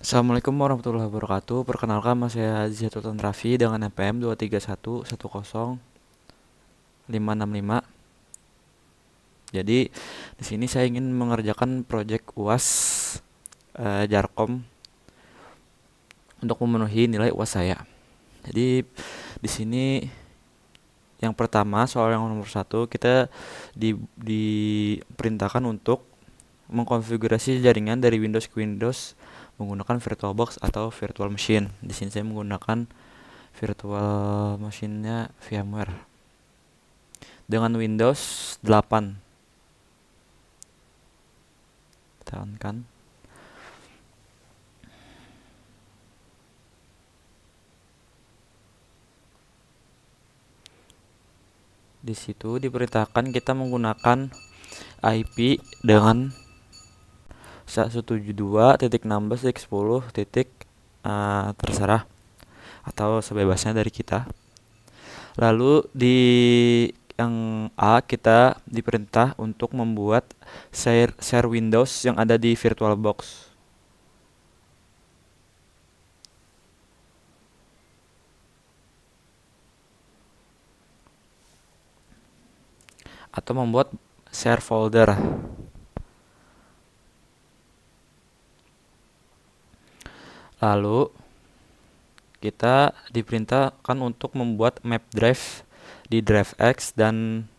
Assalamualaikum warahmatullahi wabarakatuh. Perkenalkan, nama saya Ziyatuddin Raffi dengan NPM 231100565. Jadi di sini saya ingin mengerjakan proyek UAS Jarkom untuk memenuhi nilai UAS saya. Jadi di sini yang pertama, soal yang nomor satu, kita diperintahkan untuk mengkonfigurasi jaringan dari Windows ke Windows menggunakan VirtualBox atau virtual machine. Di sini saya menggunakan virtual machine-nya VMware dengan Windows 8. Tekankan. Di situ diperintahkan kita menggunakan IP dengan 172.16.10 terserah atau sebebasnya dari kita. Lalu di yang A kita diperintah untuk membuat share Windows yang ada di VirtualBox atau membuat share folder. Lalu kita diperintahkan untuk membuat map drive di drive X dan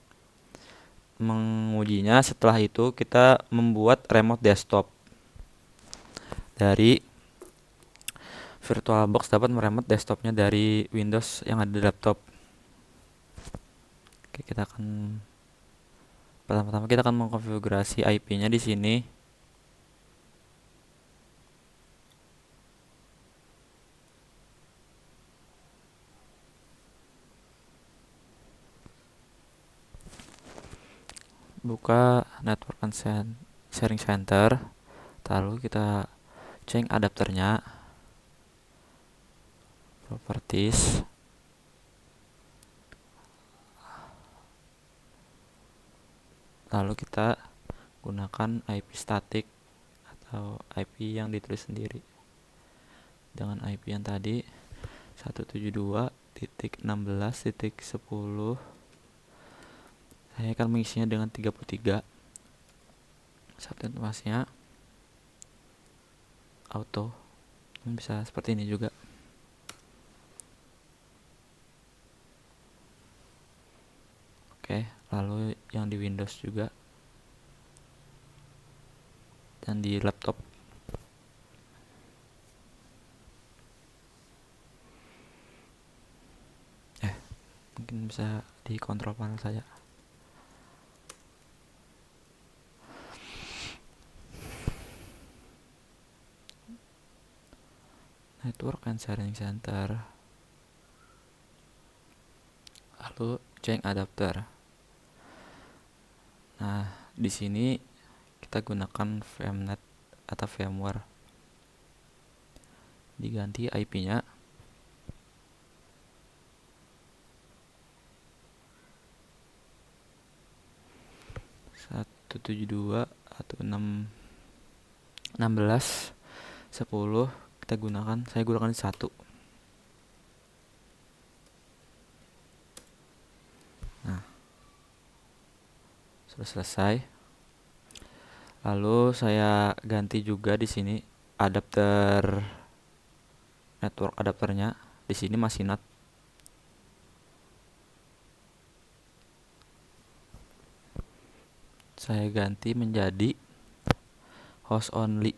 mengujinya. Setelah itu kita membuat remote desktop. Dari VirtualBox dapat meremote desktopnya dari Windows yang ada di laptop. Oke, pertama-tama kita akan mengkonfigurasi IP-nya di sini. Buka network and sharing center. Lalu kita cek adapternya, properties. Lalu kita gunakan IP static atau IP yang ditulis sendiri. Dengan IP yang tadi 172.16.10, saya akan mengisinya dengan 33. Subnet masnya auto. Bisa seperti ini juga. Oke, lalu yang di Windows juga dan di laptop. Mungkin bisa di kontrol panel saja. Network and sharing center. Lalu change adapter. Nah, di sini kita gunakan VMnet atau VMware. Diganti IP-nya 172 atau 16.10. Saya gunakan 1. Nah, sudah selesai. Lalu saya ganti juga di sini adapter network adapternya. Di sini masih NAT. Saya ganti menjadi host only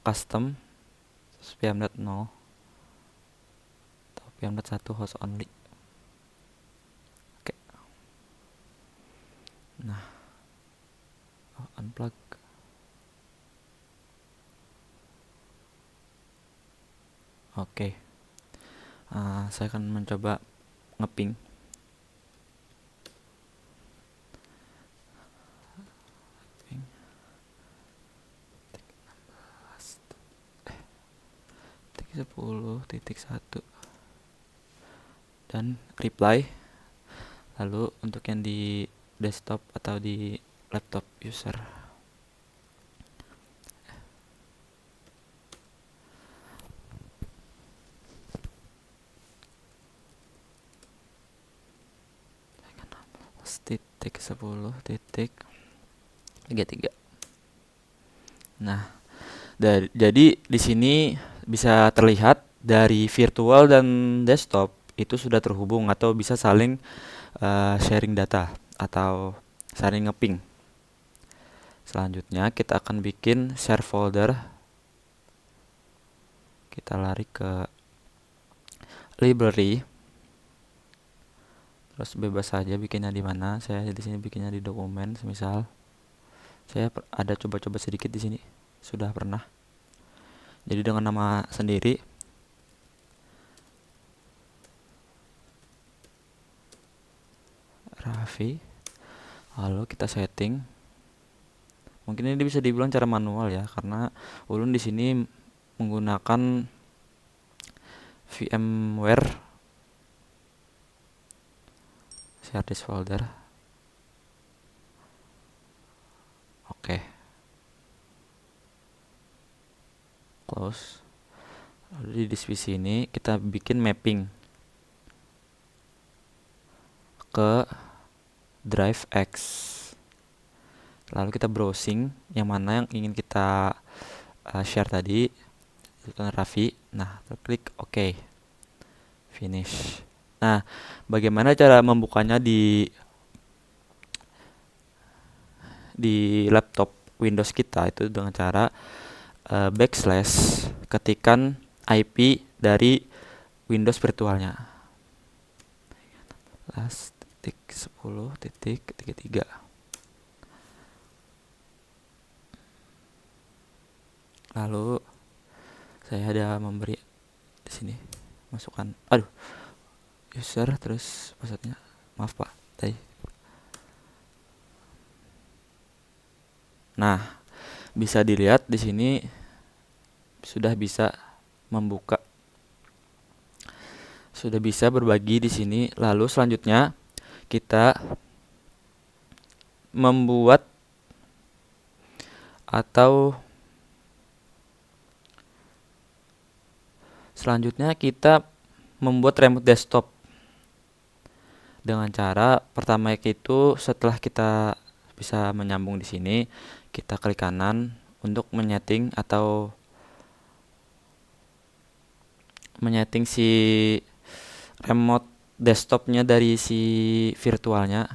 custom VMnet 0 atau VMnet 1 host only. Oke. Nah, unplug. Oke. Saya akan mencoba ngeping. Titik 10.1 dan reply. Lalu untuk yang di desktop atau di laptop user, 10.33. Nah, jadi di sini bisa terlihat dari virtual dan desktop itu sudah terhubung atau bisa saling sharing data atau saling ngeping. Selanjutnya kita akan bikin share folder. Kita lari ke library. Terus bebas saja bikinnya di mana. Saya di sini bikinnya di dokumen, semisal saya ada coba-coba sedikit di sini. Sudah pernah. Jadi dengan nama sendiri. Raffi. Lalu kita setting. Mungkin ini bisa dibilang cara manual ya, karena ulun di sini menggunakan VMware share this folder. Oke. Close. Lalu di divisi ini kita bikin mapping ke drive X. Lalu kita browsing yang mana yang ingin kita share tadi, itu Raffi. Nah, klik OK, finish. Nah, bagaimana cara membukanya di laptop Windows kita itu dengan cara backslash ketikan IP dari Windows virtualnya. 10.33. Lalu saya ada memberi di sini masukkan, user terus passwordnya, maaf Pak tadi. Nah, bisa dilihat di sini sudah bisa membuka, sudah bisa berbagi di sini. Lalu selanjutnya kita membuat atau selanjutnya kita membuat remote desktop dengan cara pertama itu setelah kita bisa menyambung di sini, kita klik kanan untuk menyeting atau menyeting si remote desktopnya dari si virtualnya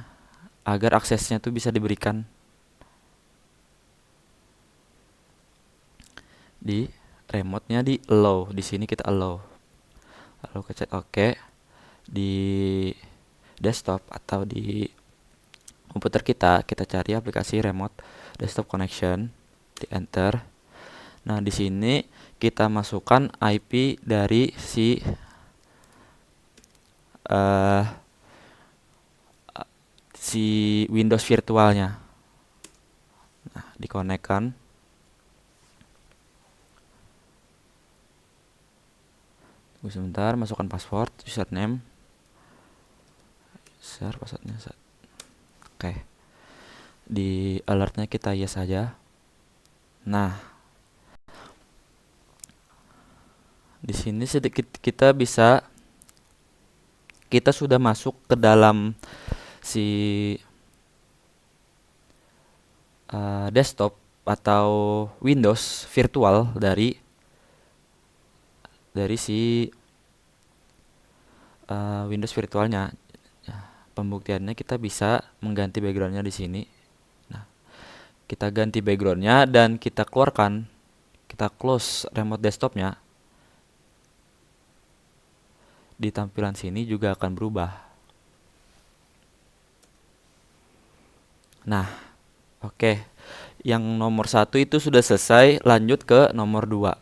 agar aksesnya tuh bisa diberikan di remote-nya di allow. Di sini kita allow. Lalu kita OK. Di desktop atau di komputer kita cari aplikasi remote desktop connection, di enter. Nah, di sini kita masukkan IP dari si Windows virtualnya. Nah, dikonekkan. Tunggu sebentar, masukkan password, username, user, passwordnya. Oke. Di alertnya kita yes saja. Nah, di sini sedikit kita sudah masuk ke dalam si desktop atau Windows virtual dari si Windows virtualnya. Pembuktiannya kita bisa mengganti backgroundnya di sini. Nah, kita ganti backgroundnya dan kita keluarkan, kita close remote desktopnya. Di tampilan sini juga akan berubah. Nah, oke. Yang nomor 1 itu sudah selesai, lanjut ke nomor 2.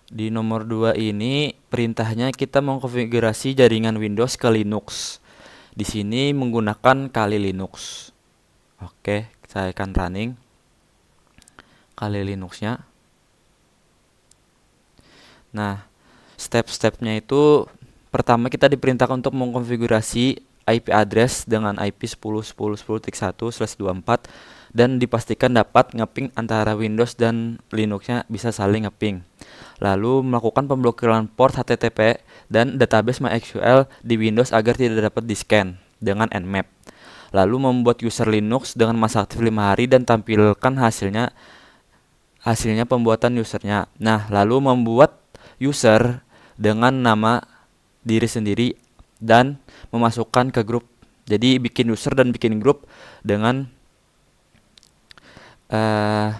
Di nomor 2 ini perintahnya kita mengkonfigurasi jaringan Windows ke Linux. Di sini menggunakan Kali Linux. Oke, saya akan running Kali Linuxnya. Nah, step-stepnya itu pertama kita diperintahkan untuk mengkonfigurasi IP address dengan IP 10.10.10.1/24 dan dipastikan dapat ngeping antara Windows dan Linuxnya bisa saling ngeping. Lalu melakukan pemblokiran port HTTP dan database MySQL di Windows agar tidak dapat di-scan dengan Nmap. Lalu membuat user Linux dengan masa aktif 5 hari dan tampilkan hasilnya pembuatan usernya. Nah, lalu membuat user dengan nama diri sendiri dan memasukkan ke grup. Jadi bikin user dan bikin grup dengan eh,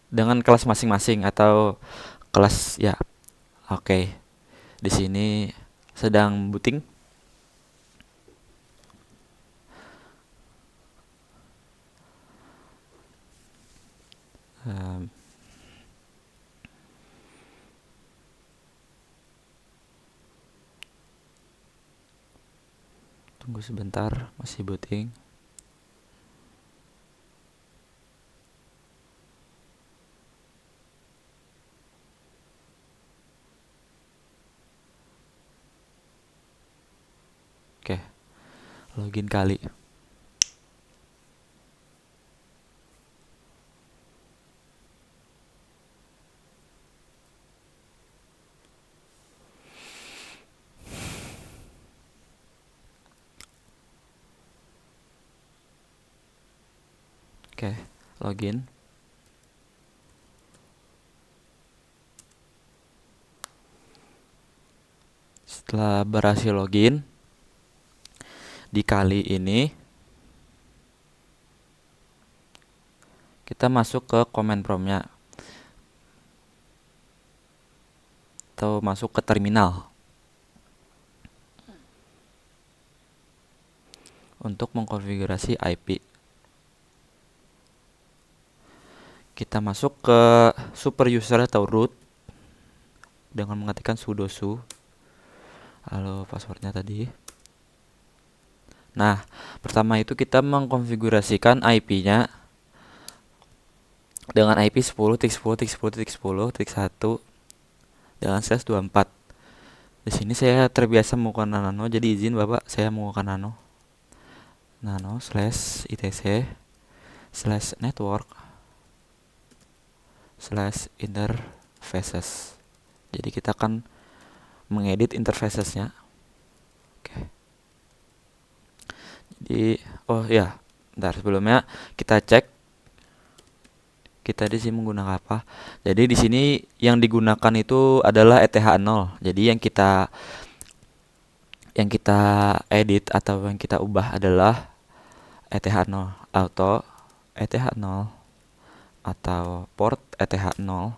dengan kelas masing-masing atau kelas ya. Oke. Di sini sedang booting. Em, Tunggu sebentar, masih booting. Oke, login kali. Oke, login. Setelah berhasil login, di kali ini kita masuk ke command prompt-nya atau masuk ke terminal untuk mengkonfigurasi IP. Kita masuk ke super user atau root dengan mengetikkan sudo su. Halo, passwordnya tadi. Nah, pertama itu kita mengkonfigurasikan IP-nya dengan IP 10.10.10.10.1 dengan /24. Di sini saya terbiasa menggunakan nano, jadi izin Bapak saya menggunakan nano /etc/network/interfaces. Jadi kita akan mengedit interfacesnya. Oke. Jadi oh ya, bentar sebelumnya kita cek kita di sini menggunakan apa. Jadi di sini yang digunakan itu adalah ETH0. Jadi yang kita edit atau yang kita ubah adalah ETH0 atau ETH0 atau port ETH0,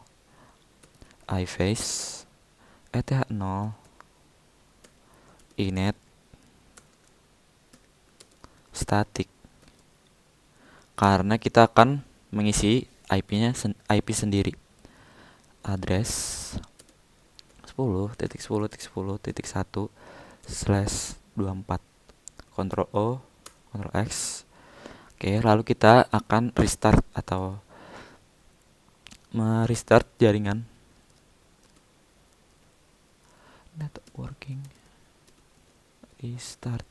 iFace ETH0, inet, static. Karena kita akan mengisi IP-nya IP sendiri. Address 10.10.10.1/24. Ctrl O, Ctrl X. Oke, lalu kita akan restart atau merestart jaringan. Networking. Restart.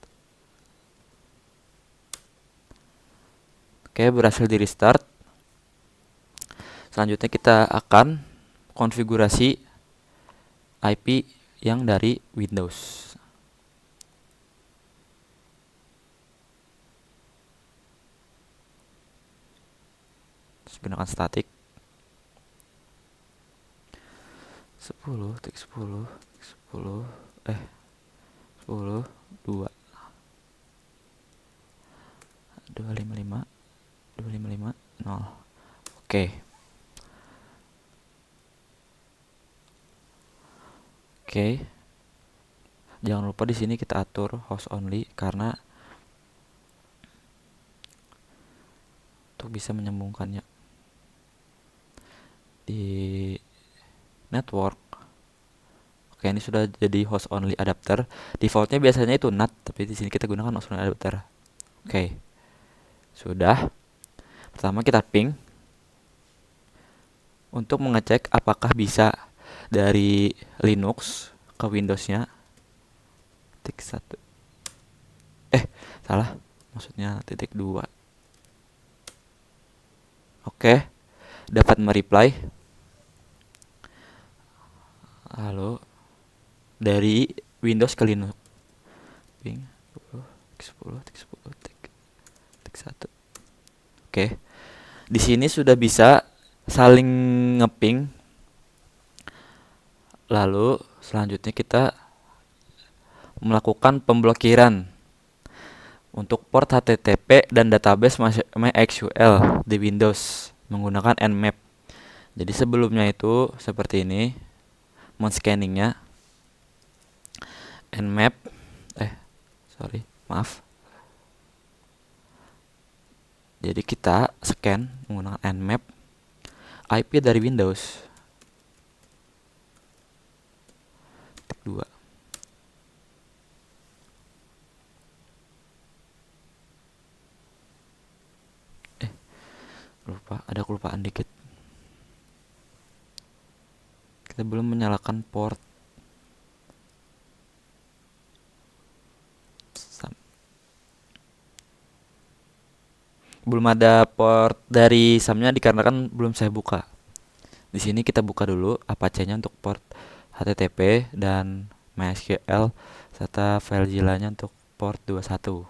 Oke, berhasil di restart. Selanjutnya kita akan konfigurasi IP yang dari Windows. Gunakan static 10.10.10.255.255.0. Oke. Jangan lupa di sini kita atur host only karena untuk bisa menyambungkannya di network. Oke, ini sudah jadi host only adapter. Defaultnya biasanya itu NAT, tapi di sini kita gunakan host only adapter. Oke. Sudah. Pertama kita ping untuk mengecek apakah bisa dari Linux ke Windows-nya. Titik 1. Salah. Maksudnya titik 2. Oke. Dapat mereply. Lalu dari Windows ke Linux. Ping 10, tik 10, tik 10, tik 1. Oke. Di sini sudah bisa saling ngeping. Lalu selanjutnya kita melakukan pemblokiran untuk port HTTP dan database MySQL di Windows menggunakan Nmap. Jadi sebelumnya itu seperti ini, men-scanningnya Nmap, maaf. Jadi kita scan menggunakan Nmap IP dari Windows. Tik 2. Ada kelupaan dikit. Kita belum menyalakan port. Belum ada port dari SAM-nya dikarenakan belum saya buka. Di sini kita buka dulu Apache-nya untuk port HTTP dan MySQL serta FileZilla-nya untuk port 21.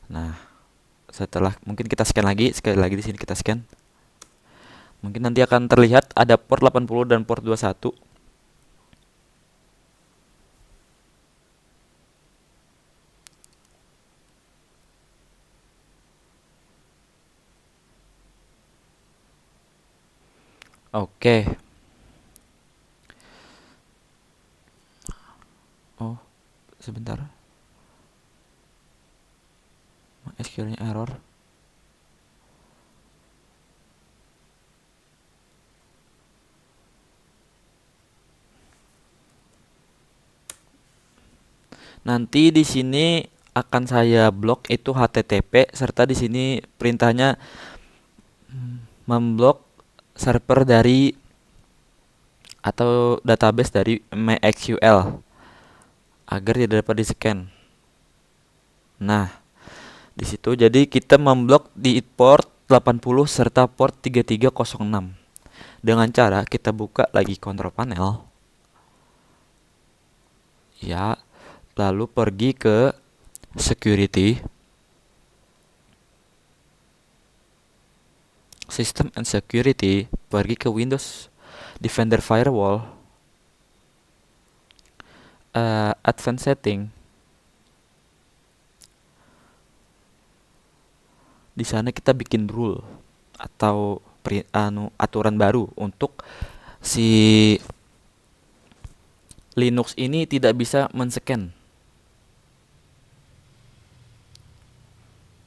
Nah, setelah mungkin kita scan lagi, sekali lagi di sini kita scan. Mungkin nanti akan terlihat ada port 80 dan port 21. Oke. Oh, sebentar. SQL-nya error. Nanti di sini akan saya blok itu HTTP serta di sini perintahnya memblok server dari atau database dari MySQL agar tidak dapat di-scan. Nah, di situ jadi kita memblok di port 80 serta port 3306. Dengan cara kita buka lagi control panel. Ya, lalu pergi ke security, system and security, pergi ke Windows Defender Firewall, advanced setting. Di sana kita bikin rule atau aturan baru untuk si Linux ini tidak bisa men-scan.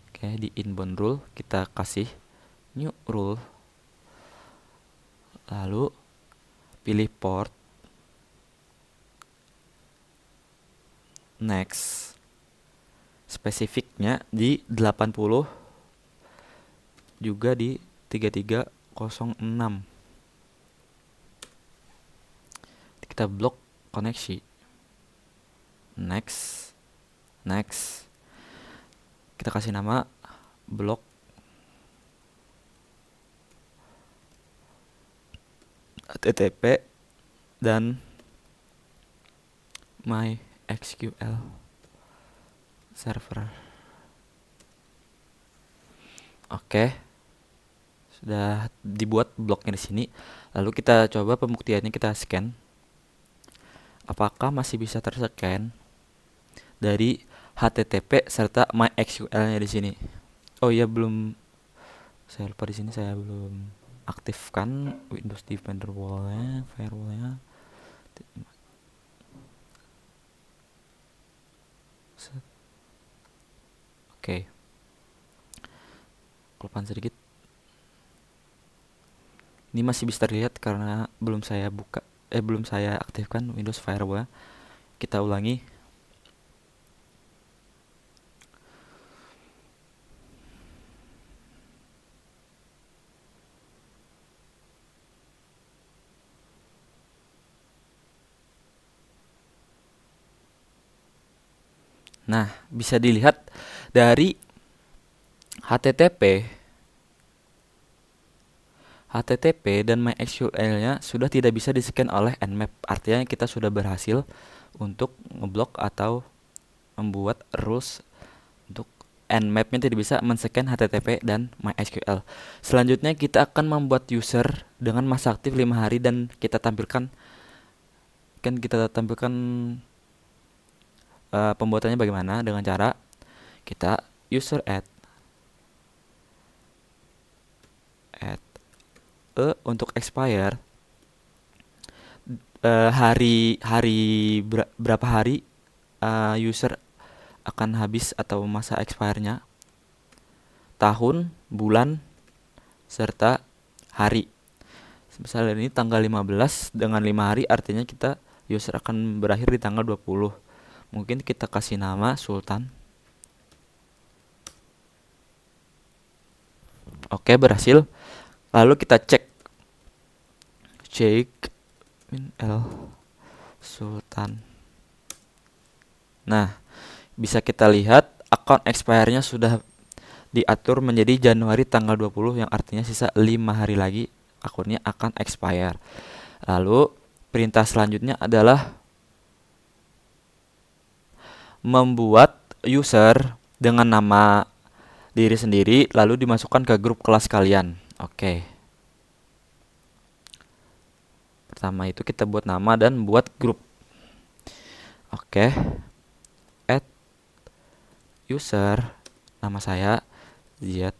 Oke, di inbound rule kita kasih new rule. Lalu pilih port. Next. Spesifiknya di 80 juga di 3306. Kita blok koneksi. Next. Kita kasih nama blok HTTP dan MySQL server. Oke. Sudah dibuat bloknya di sini. Lalu kita coba pembuktiannya, kita scan. Apakah masih bisa terscan dari HTTP serta MySQL-nya di sini? Oh iya, belum. Saya lupa di sini saya belum aktifkan Windows Defender firewall-nya. Oke. Kelupaan sedikit. Ini masih bisa terlihat karena belum saya aktifkan Windows Firewall. Kita ulangi. Nah, bisa dilihat dari HTTP HTTP dan MySQL-nya sudah tidak bisa di-scan oleh Nmap. Artinya kita sudah berhasil untuk ngeblok atau membuat rules untuk Nmap-nya tidak bisa men-scan HTTP dan MySQL. Selanjutnya kita akan membuat user dengan masa aktif 5 hari dan kita tampilkan pembuatannya bagaimana dengan cara kita user add untuk expire berapa hari user akan habis atau masa expire-nya, tahun, bulan, serta hari. Misalnya ini tanggal 15 dengan 5 hari, artinya kita user akan berakhir di tanggal 20. Mungkin kita kasih nama Sultan. Oke, berhasil. Lalu kita cek min L Sultan. Nah, bisa kita lihat account expire-nya sudah diatur menjadi Januari tanggal 20, yang artinya sisa 5 hari lagi akunnya akan expire. Lalu perintah selanjutnya adalah membuat user dengan nama diri sendiri lalu dimasukkan ke grup kelas kalian. Oke. Pertama itu kita buat nama dan buat grup. Oke. Add user, nama saya Ziad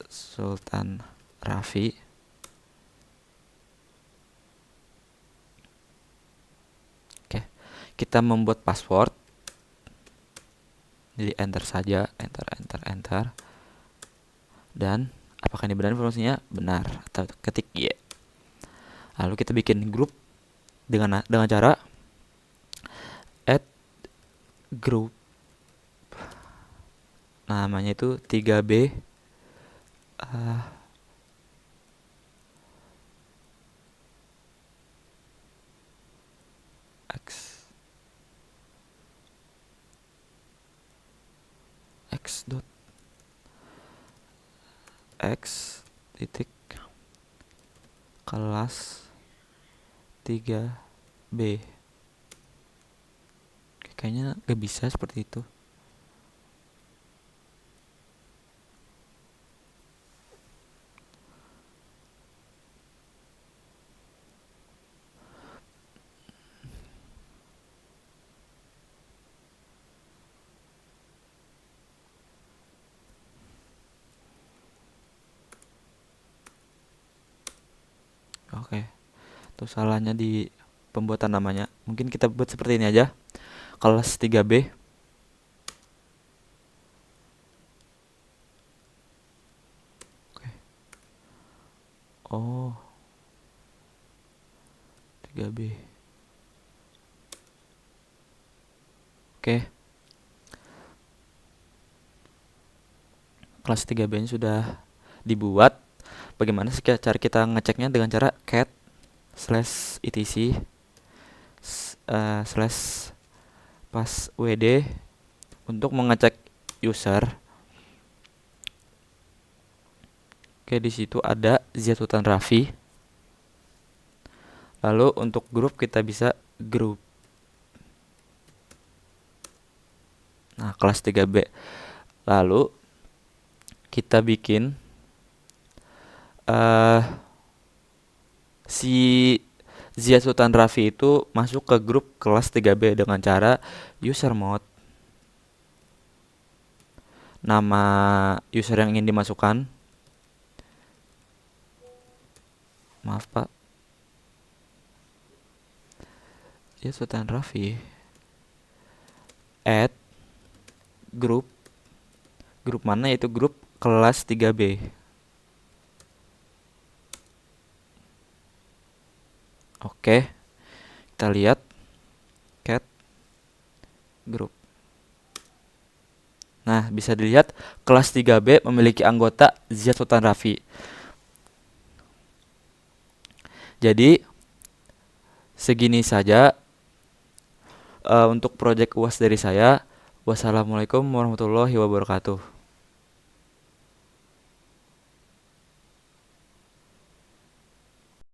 Sultan Raffi. Oke. Kita membuat password. Jadi enter saja, enter. Dan apakah ini benar informasinya? Benar. Atau ketik Y. Lalu kita bikin grup dengan cara add group. Namanya itu 3B x titik kelas 3B. Kayaknya gak bisa seperti itu. Oke. Itu salahnya di pembuatan namanya. Mungkin kita buat seperti ini aja. Kelas 3B. Oke. Oh. 3B. Oke. Kelas 3B-nya sudah dibuat. Bagaimana sih cara kita ngeceknya? Dengan cara cat /etc /passwd untuk mengecek user. Oke, di situ ada Ziad Sultan Raffi. Lalu untuk grup kita bisa grup. Nah, kelas 3B. Lalu kita bikin si Ziad Sultan Raffi itu masuk ke grup kelas 3B dengan cara user mode. Nama user yang ingin dimasukkan. Maaf Pak. Ziad Sultan Raffi. Add grup. Grup mana? Yaitu grup kelas 3B. Oke, kita lihat cat group. Nah, bisa dilihat kelas 3B memiliki anggota Ziad Sultan Raffi. Jadi segini saja untuk project UAS dari saya. Wassalamualaikum warahmatullahi wabarakatuh.